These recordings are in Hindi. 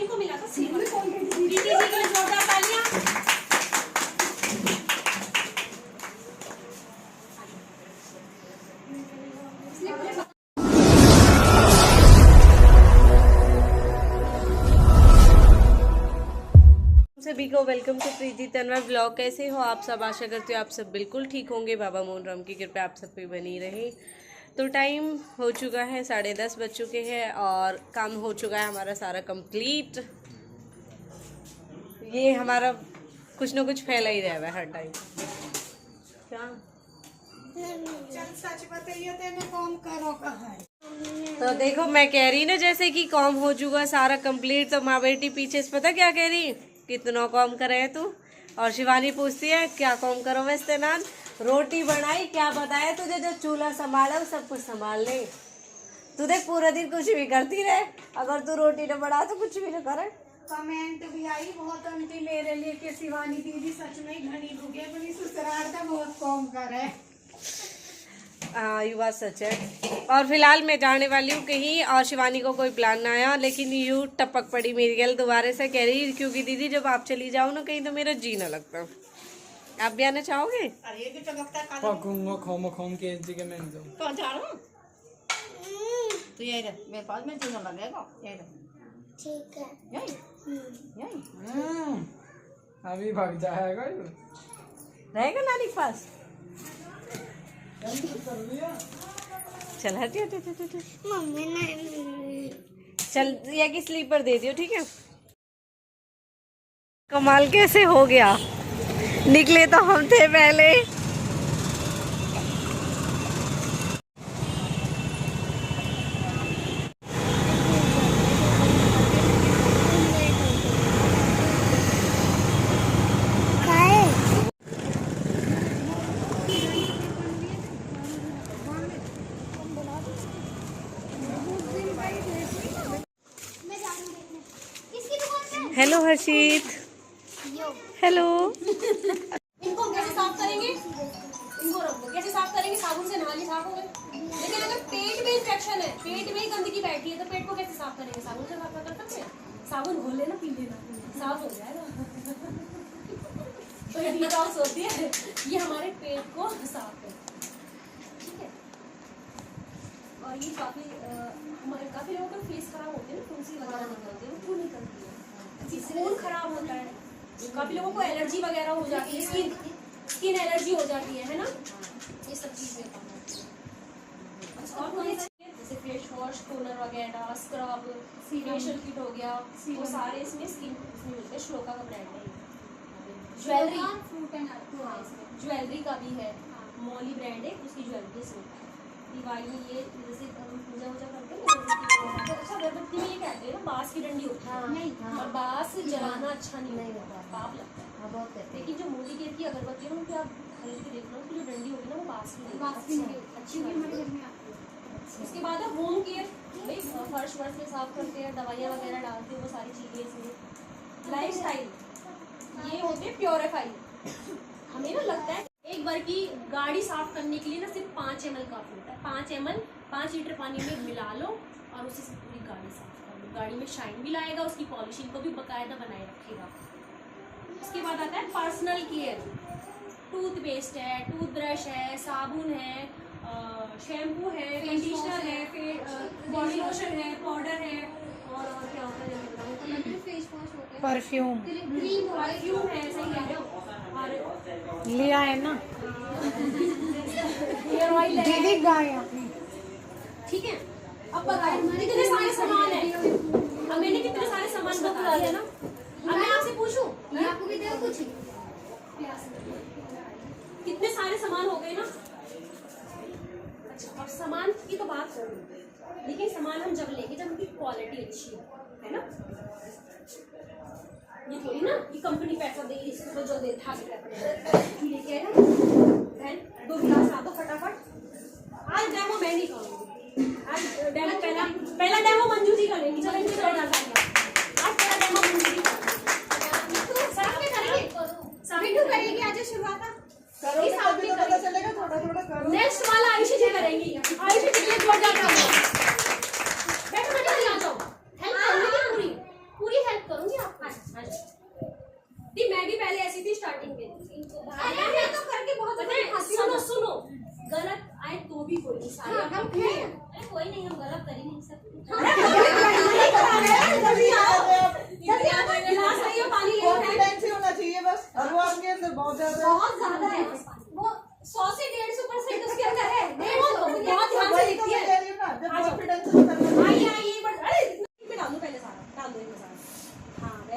को मिला था सिल्वर प्रीति जी के लिए जोरदार तालियां। सभी को welcome to Preeti Tanwar blog. कैसे हो आप सब? आशा करती हूँ आप सब बिल्कुल ठीक होंगे। बाबा मोहन राम की कृपा आप सब पे बनी रहे। तो टाइम हो चुका है 10:30 बज चुके हैं और काम हो चुका है हमारा सारा कंप्लीट। ये हमारा कुछ ना कुछ फैला ही रहा है हर टाइम। क्या सच बताइए तेने कौन करो कहा है? तो देखो मैं कह रही ना जैसे कि काम हो चुका सारा कंप्लीट, तो माँ बेटी पीछे से पता क्या कह रही, कितना काम करे है तू। और शिवानी पूछती है क्या काम करो वैसे नान, रोटी बनाई, क्या बताया तुझे, जो चूल्हा संभाला वो सब कुछ संभाल ले। तू देख पूरा दिन कुछ भी करती रहे, अगर तू रोटी न बना तो कुछ भी न करे। कमेंट भी आई बहुत आंटी मेरे लिए कि शिवानी दीदी सच में घनी भूखे बनी ससुराल का बहुत कम करे। हाँ ये बात सच है। और फिलहाल मैं जाने वाली हूँ कहीं और शिवानी को कोई प्लान ना आया, लेकिन यूँ टपक पड़ी मेरी गल दोबारा से कह रही क्योंकि दीदी जब आप चली जाओ ना कहीं तो मेरा जी ना लगता। आप भी आना चाहोगे? अरे ये चमकता है पकूंगा खोम के जगह में जाऊं। कौन जा रहा हूँ तो यही रह मेरे पास में चूना लगेगा यही रह। ठीक है यही यही अभी भाग जाएगा रहेगा नानी के पास। चल हटी हटी हटी मम्मी ने चल या की स्लीपर दे दियो, ठीक है। कमाल कैसे हो गया, निकले तो हम थे पहले। हेलो हर्षित, हेलो। इनको कैसे साफ करेंगे, इनको रखो कैसे साफ करेंगे, साबुन से नहा लिए साफ हो गए। लेकिन अगर पेट में इंफेक्शन है, पेट में ही गंदगी बैठी है तो पेट को कैसे साफ करेंगे? साबुन से साफ कर सकते हैं, साबुन घोल लेना पी लेना साफ हो जाएगा। तो ये डिटॉक्स होती है, ये हमारे पेट को साफ है, ठीक है। और ये हमारे काफी लोगों का फेस खराब होते हैं ना, फुंसी वगैरह निकलती है, वो क्यों निकलती है? खून खराब होता है, काफी लोगों को एलर्जी वगैरह हो जाती है, स्किन एलर्जी हो जाती है ना, ये सब चीजें। और जैसे फेस वॉश, टोनर वगैरह, स्क्रब, फेशियल किट हो गया, वो सारे इसमें स्किन इसमें मिलते हैं। श्लोका का ब्रांड है। ज्वेलरी का भी है, मॉली ब्रांड है, उसकी ज्वेलरी इसमें। दिवाली ये जैसे पूजा वूजा करते हैं तो अच्छा अगरबत्ती में ये कहते हैं ना बांस की डंडी होती है, और बांस जलाना अच्छा नहीं होता, पाप लगता है बहुत है। लेकिन जो मोदी केयर की अगरबत्ती है उनकी आप खरीद के देख लो, उनकी जो डंडी होगी ना वो बांस की अच्छी होगी। उसके बाद है होम केयर, भाई फर्श वर्श में साफ करते हैं, दवाइयाँ वगैरह डालते हैं, वो सारी चीज़ें इसमें। लाइफ स्टाइल ये होते हैं प्योरीफाई। हमें ना लगता है एक बार की गाड़ी साफ करने के लिए ना सिर्फ 5 ml काफी होता है। 5 ml 5 लीटर पानी में मिला लो और उसी से पूरी गाड़ी साफ कर लो। गाड़ी में शाइन भी लाएगा, उसकी पॉलिशिंग को भी बकायदा बनाए रखेगा। उसके बाद आता है पर्सनल केयर, टूथपेस्ट है, टूथब्रश है, साबुन है, शैम्पू है, कंडीशनर है, बॉडी लोशन है, पाउडर है, और क्या होता है परफ्यूम परफ्यूम है, सही कह रहे हो। और लिया है ना हेयर ऑयल है, दीदी गाय अपनी। ठीक है। अब बताओ कितने सारे सामान है, अब मैंने कितने सारे सामान बता दिया ना। अब मैं आपसे पूछूं, आपको भी दे कुछ, कितने सारे सामान हो गए ना। अच्छा अब सामान की तो बात करूं, लेकिन सामान हम जब लेंगे जब उनकी क्वालिटी अच्छी है ना। ये थोड़ी ना कि कंपनी पैसा दे इसको जो दे था ठीक है ना। देन 2 गिलास ला दो फटाफट। आज डेमो मैं नहीं करूंगी, आज डेमो पहला डेमो मंजू जी करेंगी। चलो इनसे कर डालते हैं आज पहला डेमो मंजू जी सब में करेंगे, सभी क्यों करेंगे? आज शुरुआत करो, इस आप भी पता चलेगा, थोड़ा थोड़ा करो। नेक्स्ट वाला आयुषी जी करेंगी, आयुषी जी के लिए जोरदार तालियां। बैठो बैठो आ जाओ, हेल्प करोगे पूरी पूरी हेल्प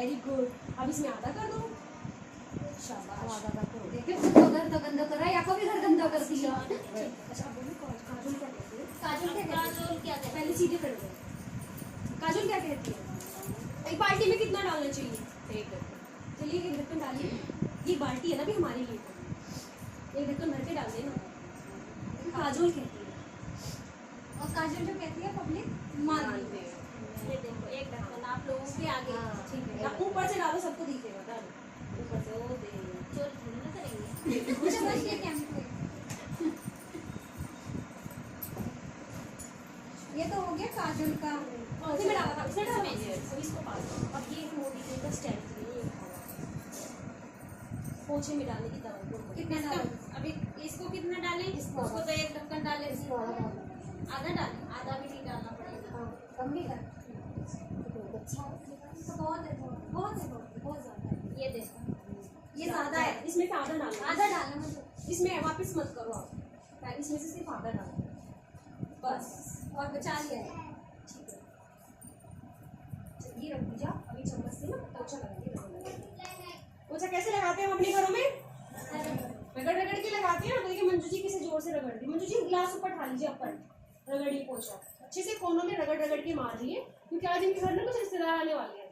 वेरी गुड। अब इसमें आधा कर दो। शाबाश। देखिए उसको घर तो गंदा करा या को भी घर गंदा कर दिया। अच्छा अब बोलो काजल क्या कहती है? काजल क्या कहती है? पहले सीधे कर दो। काजल क्या कहती है? एक बाल्टी में कितना डालना चाहिए? ठीक है। चलिए एक ढक्कन डालिए। ये बाल्टी है ना भी हमारे लिए, एक ढक्कन भर के डाल देना। काजल कहती है। और काजल जो कहती है पब्लिक मानती है। ये देखो एक ढक्कन आप लोगों के आगे। ठीक है आप ऊपर से डालो, सबको दिखेगा। डालो ऊपर से। ओ दे चोर थोड़ी ना करेंगे। मुझे बस ये कैंप है। ये तो हो गया काजल का। उसी में डाला था, उसने डाला। अब इसको पास करो। अब ये मोटी चीज का स्टैंड के लिए पोछे में डालने की दवा कितना डालो? अभी इसको कितना डालें? इसको तो एक ढक्कन डालें। आधा डालें? आधा भी नहीं डालना पड़ेगा। कम नहीं कर। अच्छा तो बहुत है, बहुत है, बहुत ज्यादा है। ये देखो ये ज्यादा है, इसमें से आधा डालो। आधा डालना मुझे। इसमें वापस मत करो आप, पहले इसमें से सिर्फ आधा डालो बस। और बचा लिया है। ठीक है ये रख दीजिए। अभी चम्मच से ना पोछा लगाइए। पोछा कैसे लगाते हैं हम अपने घरों में? रगड़ रगड़ के लगाते हैं ना। देखिए मंजू जी किसे जोर से रगड़ दी। मंजू जी गिलास ऊपर उठा लीजिए, ऊपर रगड़िए पोछा अच्छे से, कोनों में रगड़ रगड़ के मार रही है, क्योंकि आज इनके घर में कुछ रिश्तेदार आने वाले हैं।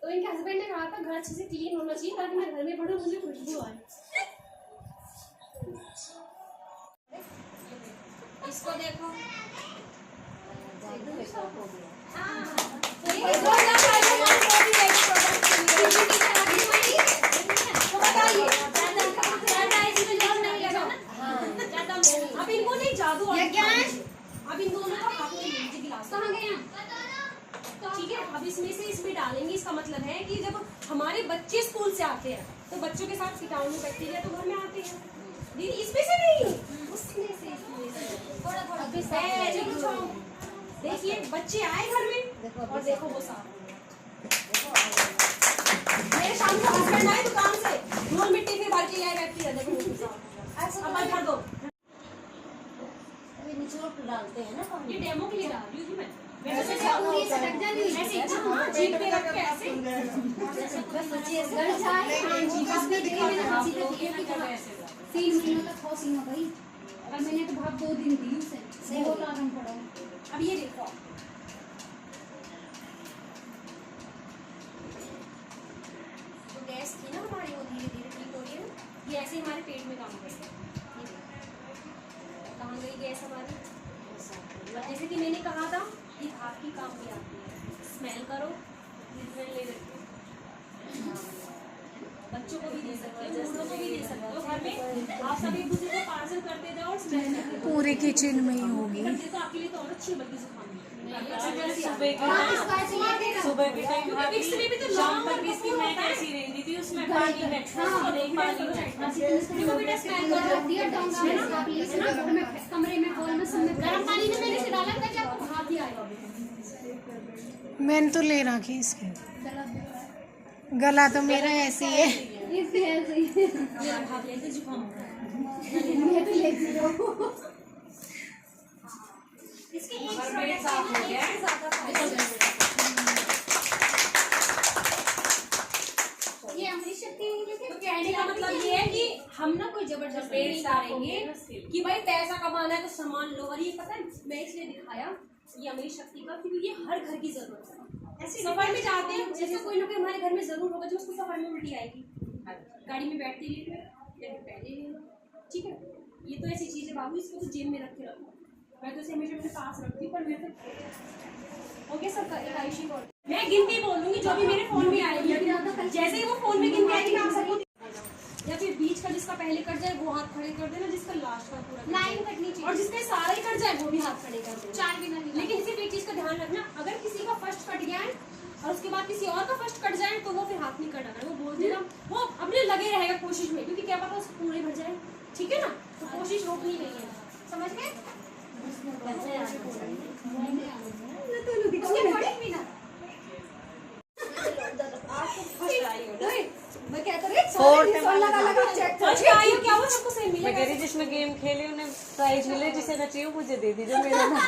तो इनके हस्बैंड ने कहा था घर अच्छे से क्लीन होना चाहिए ताकि मैं घर में पढ़ूँ, मुझे खुशबू आए। इसको देखो। अब इनको नहीं जादू अब इन दोनों का हाथ में लीजिए गिलास। कहाँ गया? ठीक है अब इसमें डालेंगे। इसका मतलब है कि जब हमारे बच्चे स्कूल से आते हैं तो बच्चों के साथ कीटाणु बैक्टीरिया तो घर में आते हैं। दीदी इसमें से नहीं, उसमें से थोड़ा थोड़ा देखिए बच्चे आए घर में और देखो वो साफ हो गया। मेरे शाम को हस्बैंड आए दुकान से, धूल मिट्टी में भर के आए बैक्टीरिया, देखो वो साफ हो गया। अब बंद कर दो। निचोड़ डालते हैं ना। ये डेमो के लिए डाल रही हूँ मैं। ऐसे पूरी से ढक जानी है। ऐसे हाँ जीभ पे रख के ऐसे गल जाए। हाँ जी आपने देखा मैंने हंसी तो दिए कि 3 महीनों तक हो सीना भाई। और मैंने तो भाग 2 दिन दी उसे। बहुत आराम पड़ा। अब ये देखो तो गैस थी ना हमारी, वो धीरे धीरे ठीक हो रही है ना। ये ऐसे ही हमारे पेट में काम करते हैं। ये देखो कहाँ गई गैस हमारी। जैसे कि मैंने कहा था कि आपकी काम भी आती है। स्मेल करो, ट्रीटमेंट ले सकते हो, बच्चों को भी दे सकते हो, बूढ़ों को भी दे सकते हो। घर में आप सब एक दूसरे को पार्सल करते जाओ और स्मेल करते जाओ। पूरे किचन में ही होगी। करते तो आपके लिए तो और अच्छी बल्कि जुकाम सुबह के टाइम विक्स में भी तो शाम तक भी इसकी मैं कैसी रहती थी, उसमें पानी में कमरे में हॉल में सब में गर्म पानी में मैंने इसे डाला था कि आपको भाप भी आएगा। मैंने तो ले रखी इसके, गला तो मेरा ऐसी है। इससे ऐसे ही मेरा भाप लेते जुकाम होता है। मैं तो लेती हूँ। इसके एक साफ हो गया है ज्यादा ये अमृत शक्ति तो कहने का मतलब ये है कि हम ना कोई जबरदस्ती नहीं करेंगे कि भाई पैसा कमाना है तो सामान लो। और ये पता है मैं इसलिए दिखाया ये अमृत शक्ति का क्योंकि ये हर घर की जरूरत है। ऐसे सफर में जाते हैं, जैसे कोई ना कोई हमारे घर में जरूर होगा जो उसको सफर में उल्टी आएगी, गाड़ी में बैठते ही पहले ले लो। ठीक है ये तो ऐसी चीज है बाबू, इसको तो जेब में रख के रखो। मैं तो इसे हमेशा अपने पास रखती हूँ, पर मेरे तो ओके सब आयुषी बोल मैं गिनती बोलूंगी जो भी मेरे फोन में आएगी। जैसे ही वो फोन में गिनती आएगी मैं आप सबको, या फिर बीच का जिसका पहले कट जाए वो हाथ खड़े कर देना, जिसका लास्ट का पूरा लाइन कटनी चाहिए और जिसका सारा ही कट जाए वो भी हाथ खड़े कर देना। 4 बिना नहीं। लेकिन सिर्फ एक चीज का ध्यान रखना, अगर किसी का फर्स्ट कट गया है और उसके बाद किसी और का फर्स्ट कट जाए तो वो फिर हाथ नहीं कटाना, वो बोल देना, वो अपने लगे रहेगा कोशिश में, क्योंकि क्या पता उसको पूरे भर जाए। ठीक है ना, तो कोशिश रोकनी नहीं है, समझ गए? उसके पड़े भी ना मैं कहता रही क्या वो सबको सही मैं मिलेगा। कह रही जिसमें गेम खेले उन्हें प्राइज मिले, जिसे ना चाहिए मुझे दे दीजिए मेरा ना।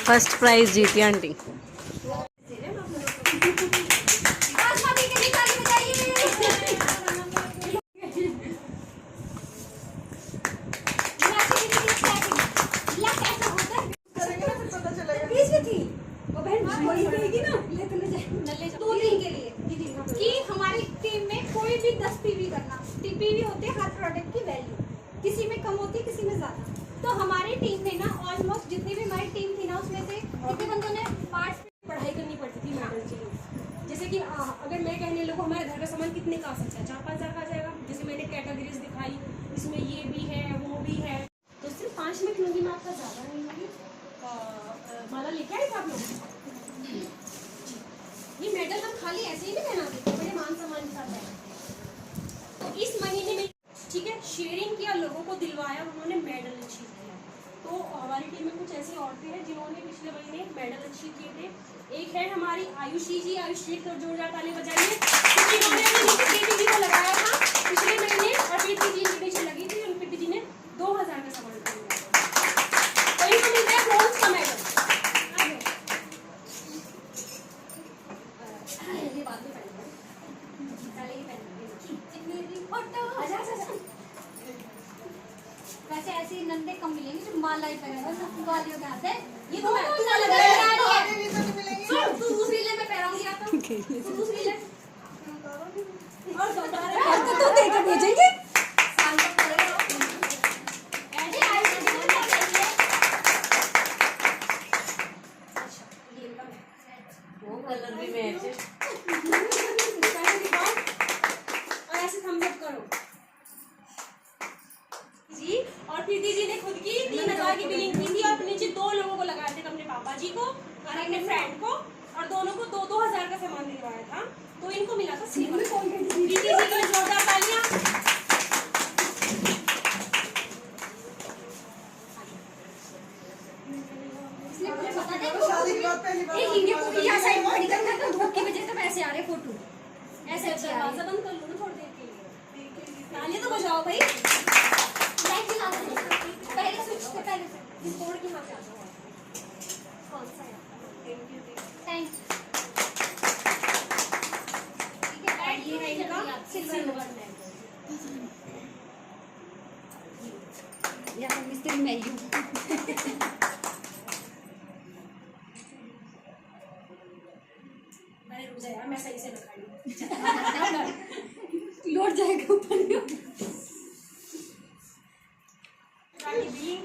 फर्स्ट प्राइज जीती आंटी। कि हमारी टीम में कोई भी 10 पीवी करना, पीवी होते हैं हर प्रोडक्ट की वैल्यू, किसी में कम होती है किसी में ज्यादा। तो हमारी टीम में ना ऑलमोस्ट जितनी भी हमारी टीम थी ना उसमें से कितने बंदों ने पार्ट पढ़ाई करनी पड़ती थी मॉडल के लिए। जैसे कि अगर मैं कहने लगूँ हमारे घर का सामान कितने का आ सकता है, 4-5 हज़ार का आ जाएगा। जैसे मैंने कैटेगरीज दिखाई, इसमें ये भी है वो भी है, तो सिर्फ 5 मिनट लूँगी मैं आपका, ज़्यादा नहीं लूँगी। माला लेके आए थे आप लोग? ये मेडल हम खाली ऐसे ही नहीं पहनाते थे, बड़े मान सम्मान के साथ है। तो इस महीने में ठीक है शेयरिंग किया, लोगों को दिलवाया, उन्होंने मेडल अचीव किया। तो हमारी टीम में कुछ ऐसी औरतें हैं जिन्होंने पिछले महीने मेडल अचीव किए थे। एक है हमारी आयुषी जी, आयुषी तो जोरदार ताली बजाइए, क्योंकि इन्होंने प्रीति जी को लगाया था पिछले महीने और प्रीति जी इनके पीछे लगी थी। प्रीति जी ने 2000 का सामान खरीदा, तो इनको मिलता है ब्रॉन्ज का मेडल। ये बात में पहले वैसे ऐसे नंदे कम मिलेंगे जो माला ही पहने वालियों के हाथ है। ये तो मैं तू दूसरी ले, मैं पहनाऊंगी आप तो दूसरी ले और तो दे के भेजेंगे। वो कलर भी मैच है। और ऐसे थम्स अप करो जी। और प्रीति जी ने खुद की 3000 की बिलिंग की थी और नीचे 2 लोगों को लगाए थे, अपने पापा जी को और अपने फ्रेंड को, और दोनों को 2-2 हज़ार का सामान दिलवाया था। तो इनको मिला था सिल्वर। प्रीति जी के लिए जोरदार तालियां। ऐसे आ रहे फोटो ऐसे अच्छा दरवाजा बंद कर लो ना थोड़ी देर के लिए, तालियां तो बजाओ भाई। पहले स्विच से पहले से कोड की हाथ आ जाओ। कौन सा है? थैंक ये है इनका सिल्वर मेडल। यहाँ मिस्त्री मैं ही हूँ। मैंने रुक जा यार, मैं सही से रखा नहीं। लौट जाएगा ऊपर बिलिंग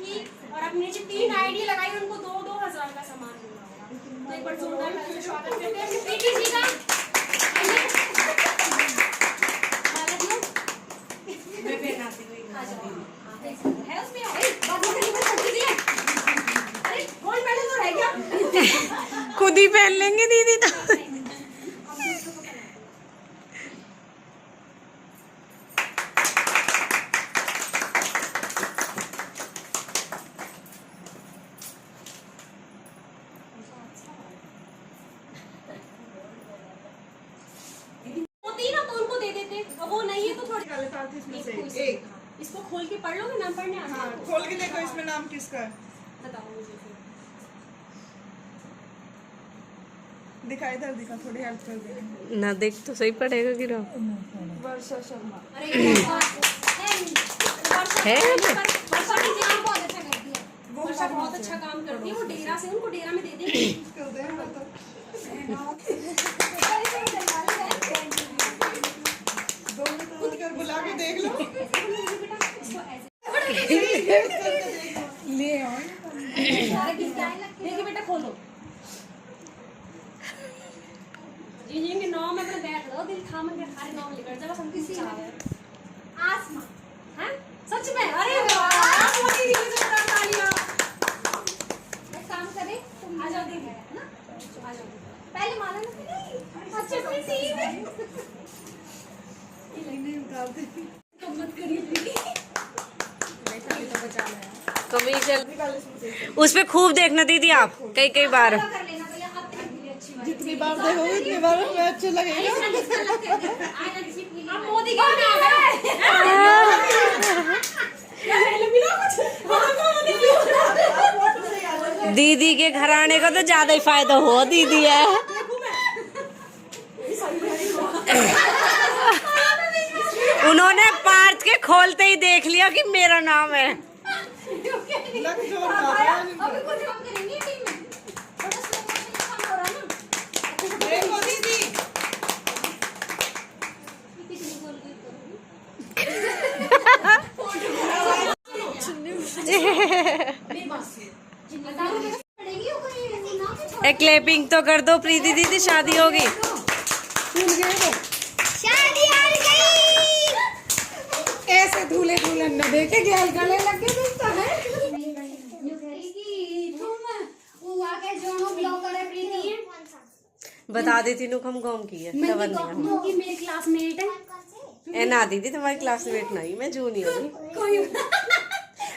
की और अपने नीचे 3 आईडी लगाई, उनको 2-2 हज़ार का सामान मिला होगा। तो एक बार जोरदार स्वागत करते हैं प्रीति जी का। मैं पहनाती हूँ है उसमें अरे गोल्ड मेडल तो रह गया। खुद ही पहन लेंगे दीदी तो। इसको खोल के पढ़ लोगे, नाम पढ़ने आता है? खोल के देखो इसमें नाम किसका है, बताओ मुझे फिर। दिखा इधर दिखा, थोड़ी हेल्प कर देंगे। ना देख तो सही पड़ेगा गिरा वर्षा शर्मा। अरे है वर्षा की जगह बहुत अच्छा करती है, वर्षा बहुत अच्छा काम करती है। वो डेरा से उनको डेरा में दे देंगे। कर दे हम तो कर बुला के देख लो। ले आओ देखिए बेटा खोलो जी जी के नाम में अपना बैठ लो, दिल थाम के सारे नाम लेकर जरा हम किसी आसमा हैं सच में। अरे वाह मोदी जी की तालियां। एक काम करें तुम आ जाओ दीदी, है ना, आ जाओ पहले माला ना अच्छे से सीन है। नहीं उतारते। मत करिए दीदी, कभी चल उस पे खूब देखना दीदी आप कई बार। कर लेना भैया आप अच्छी बात जितनी बार देखो उतनी बार हमें अच्छा लगेगा। आप मोदी के नाम है दीदी के घर आने का तो ज्यादा ही फायदा हो दीदी है। उन्होंने पार्थ के खोलते ही देख लिया कि मेरा नाम है। अभी कुछ काम करेंगे टीम में, थोड़ा स्लो मोशन का काम हो रहा है ना। देखो दीदी कितनी गोल गोल करोगी? पड़ेगी वो कोई ना कुछ। एक क्लैपिंग तो कर दो प्रीति दीदी, शादी होगी। शादी आ गई। ऐसे दूल्हे दुल्हन न देखे गैल गले लगे दिखता है। न्यू कह रही कि तुम वो आके जोनो ब्लॉगर है प्रीति है। बता देती नु हम कौन की है मैं की मेरे क्लासमेट है। ए ना दीदी तुम्हारी क्लासमेट नहीं, मैं जूनियर हूँ। कोई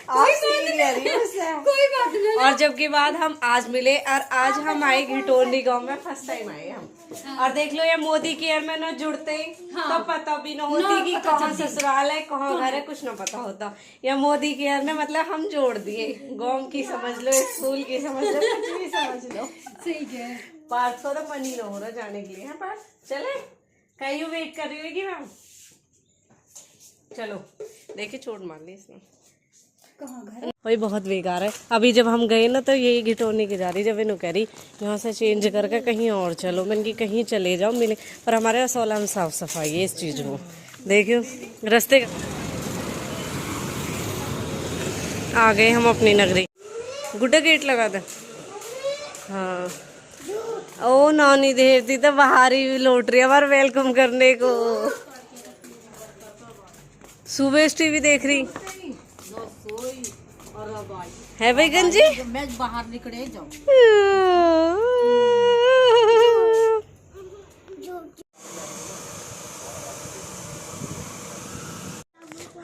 कोई बात नहीं। और जबकि बाद हम आज मिले और आज हम आए घिटोंडी गांव में, फर्स्ट टाइम आए हम। और देख लो ये मोदी केयर में न जुड़ते तो पता भी न होती कि कहाँ ससुराल है कहाँ घर है, कुछ न पता होता। या मोदी केयर ने मतलब हम जोड़ दिए, गांव की समझ लो, स्कूल की समझ लो, कुछ भी समझ लो। सही है। पार्थ को तो मन ही न हो रहा जाने के लिए। है पार्थ चले, कहीं वेट कर रही होगी मैम। चलो देखिए चोट मार ली इसने। वही बहुत बेकार है। अभी जब हम गए ना तो यही घिटोनी की जा रही, जब इन्हों कह रही यहाँ से चेंज करके कहीं और चलो, मैंने की कहीं चले जाओ मिले, पर हमारे यहाँ 16 में साफ सफाई है इस चीज को। देखियो रास्ते आ गए हम अपनी नगरी। गुड्डा गेट लगा दे। हाँ ओ नानी देवती तो बाहर ही लौट रही है हमारा वेलकम करने को। सुबह टीवी देख रही है भाई गंजी। मैं बाहर निकले जाऊँ।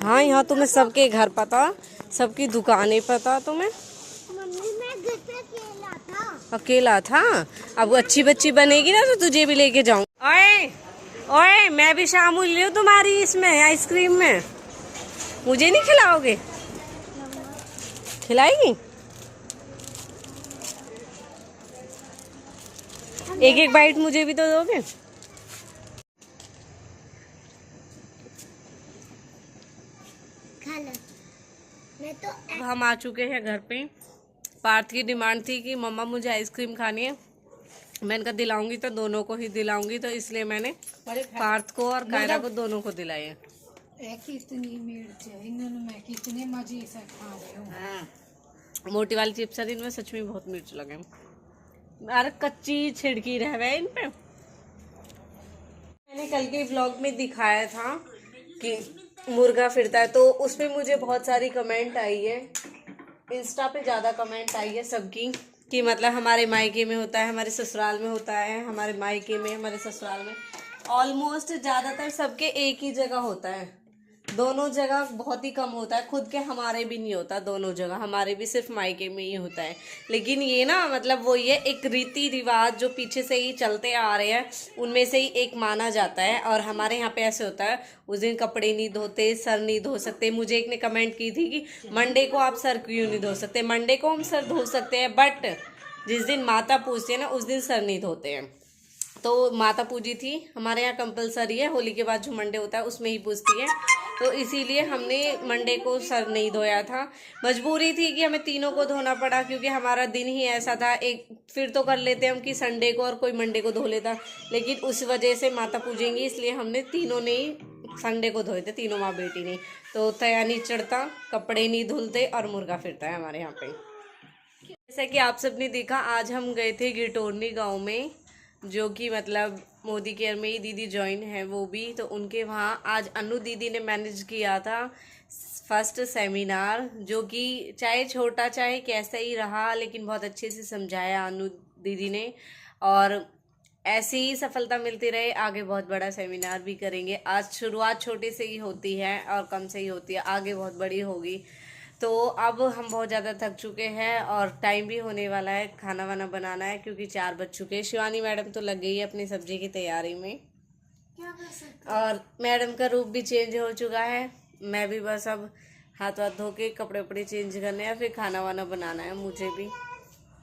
हाँ यहाँ तुम्हें सबके घर पता, सबकी दुकानें पता तुम्हें। मम्मी मैं घर पे अकेला था। अकेला था, अब अच्छी बच्ची बनेगी ना तो तुझे भी लेके जाऊँ। ओए ओए मैं भी शामिल लियो तुम्हारी इसमें आइसक्रीम में, मुझे नहीं खिलाओगे? खिलाएगी? एक एक बाइट मुझे भी तो दोगे? खा लो। मैं तो अब हम आ चुके हैं घर पे। पार्थ की डिमांड थी कि मम्मा मुझे आइसक्रीम खानी है, मैंने कहा दिलाऊंगी तो दोनों को ही दिलाऊंगी, तो इसलिए मैंने पार्थ को और कायरा को दोनों को दिलाई है। इतनी मिर्च है इन्होंने, मैं कितने मजे से खा रहे हूँ। मोटी वाली चिप्स है, इनमें सच में बहुत मिर्च लगे। अरे कच्ची छिड़की रह गए इन पे। मैंने कल के व्लॉग में दिखाया था कि मुर्गा फिरता है, तो उसपे मुझे बहुत सारी कमेंट आई है, इंस्टा पे ज़्यादा कमेंट आई है सबकी कि मतलब हमारे मायके में होता है, हमारे ससुराल में होता है, हमारे मायके में हमारे ससुराल में ऑलमोस्ट ज़्यादातर सबके एक ही जगह होता है, दोनों जगह बहुत ही कम होता है। खुद के हमारे भी नहीं होता दोनों जगह, हमारे भी सिर्फ मायके में ही होता है। लेकिन ये ना मतलब वो ये एक रीति रिवाज जो पीछे से ही चलते आ रहे हैं उनमें से ही एक माना जाता है। और हमारे यहाँ पे ऐसे होता है, उस दिन कपड़े नहीं धोते, सर नहीं धो सकते। मुझे एक ने कमेंट की थी कि मंडे को आप सर क्यों नहीं धो सकते? मंडे को हम सर धो सकते हैं, बट जिस दिन माता पूजती है ना उस दिन सर नहीं धोते हैं। तो माता पूजी थी, हमारे यहाँ कंपलसरी है, होली के बाद जो मंडे होता है उसमें ही पूजती है, तो इसीलिए हमने मंडे को सर नहीं धोया था। मजबूरी थी कि हमें तीनों को धोना पड़ा, क्योंकि हमारा दिन ही ऐसा था। एक फिर तो कर लेते हम कि संडे को और कोई मंडे को धो लेता, लेकिन उस वजह से माता पूजेंगी इसलिए हमने तीनों ने ही संडे को धोए थे, तीनों माँ बेटी ने। तो तया नहीं चढ़ता, कपड़े नहीं धुलते और मुर्गा फिरता है हमारे यहाँ पे। जैसा कि आप सबने देखा, आज हम गए थे घिटोंडी गाँव में, जो कि मतलब मोदी केयर में ही दीदी ज्वाइन है वो भी, तो उनके वहाँ आज अनु दीदी ने मैनेज किया था फर्स्ट सेमिनार, जो कि चाहे छोटा चाहे कैसा ही रहा, लेकिन बहुत अच्छे से समझाया अनु दीदी ने। और ऐसी ही सफलता मिलती रहे, आगे बहुत बड़ा सेमिनार भी करेंगे। आज शुरुआत छोटे से ही होती है और कम से ही होती है, आगे बहुत बड़ी होगी। तो अब हम बहुत ज़्यादा थक चुके हैं और टाइम भी होने वाला है, खाना वाना बनाना है, क्योंकि 4 बज चुके हैं। शिवानी मैडम तो लग गई है अपनी सब्जी की तैयारी में, और मैडम का रूप भी चेंज हो चुका है। मैं भी बस अब हाथ वाथ धो के कपड़े वपड़े चेंज करने हैं, फिर खाना वाना बनाना है मुझे भी।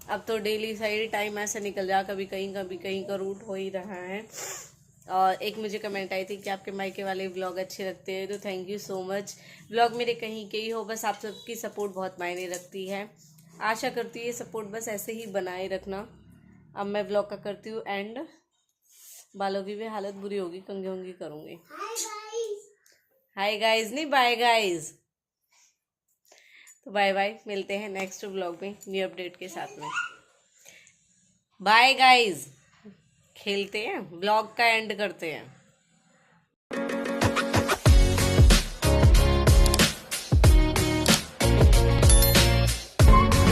अब तो डेली सही टाइम ऐसे निकल जा, कभी कहीं का रूट हो ही रहा है। और एक मुझे कमेंट आई थी कि आपके मायके वाले व्लॉग अच्छे लगते हैं, तो thank you so much. Vlog मेरे कहीं के ही हो, बस आप सबकी सपोर्ट बहुत मायने रखती है। आशा करती हूँ ये सपोर्ट बस ऐसे ही बनाए रखना। अब मैं व्लॉग का करती हूँ एंड। बालों की भी हालत बुरी होगी, कंघी उंगी करूँगी। हाय गाइज नहीं, बाय गाइज। तो बाय बाय, मिलते हैं नेक्स्ट व्लॉग में न्यू अपडेट के साथ में। Bye guys. खेलते हैं, व्लॉग का एंड करते हैं।